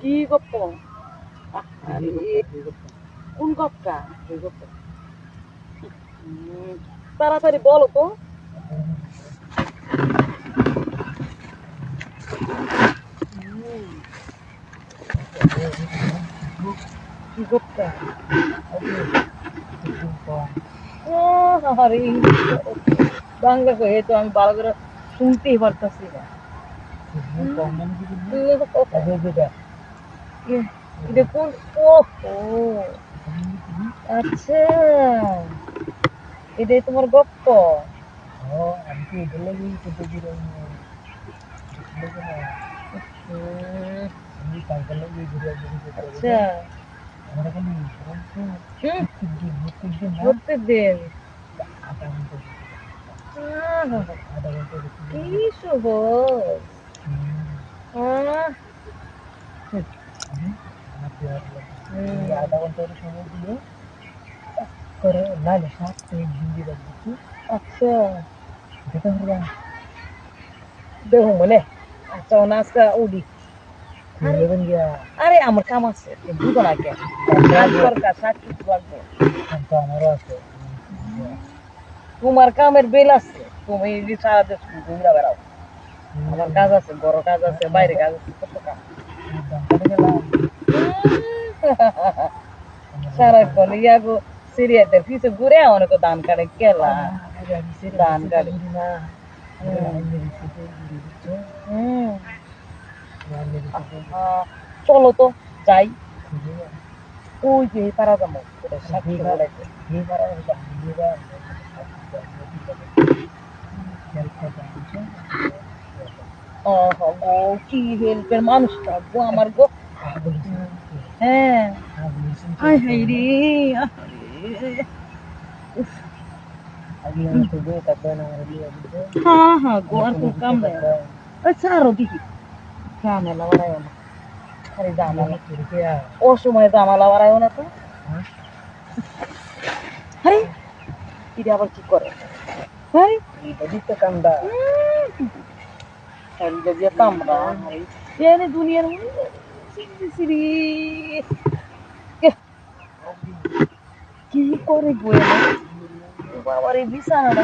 কি গপ্প কোন গপ্পটা তাড়াতাড়ি বলো তো কি গপ্পটা আরে বাংলা কহে তো আমি ভালো করে শুনতেই পারতাছি না এটা কোন ও আচ্ছা এটাই তোমার গপ্প আমি কি এটা লাগি আচ্ছা প্রত্যেকদিন কি শুভ আধা ঘন্টা সময় দিলে করে নালে 7 মিনিট হিন্দি রাখছি আচ্ছা দেখো মনে আচ্ছা নাস্তা উডি আরে আমার কাম আছে বুঝো না কে সরকার সাক্ষী লাগবে আমারও আছে তোমার কামের বেল আছে তুমি সারা দেশ ঘুরে বেড়াও আমার কাজ আছে বড় কাজ আছে বাইরে কাজ আছে কত কাজ সারাক্ষণ ইয়াগো সিরিয়াতে ফিসে ঘুরে অনেক দান কাটে কেলা দান কাটে চলো তো যাই ওই যে পারা যাবো গো কি হেল্পের মানুষ থাকবো আমার গো হ্যাঁ হাই হাই রে হ্যাঁ হ্যাঁ গো আর কোনো কাম নাই আচ্ছা আরো দেখি ঝামেলা বাড়াইও না খালি ঝামেলা অসময়ে ঝামেলা বাড়াইও না তো আরে এটা আবার কি করে হ্যাঁ দিতে কামড়া দিয়ে কামড়া জানি দুনিয়ার কি করে গো বাবার এই বিছানাটা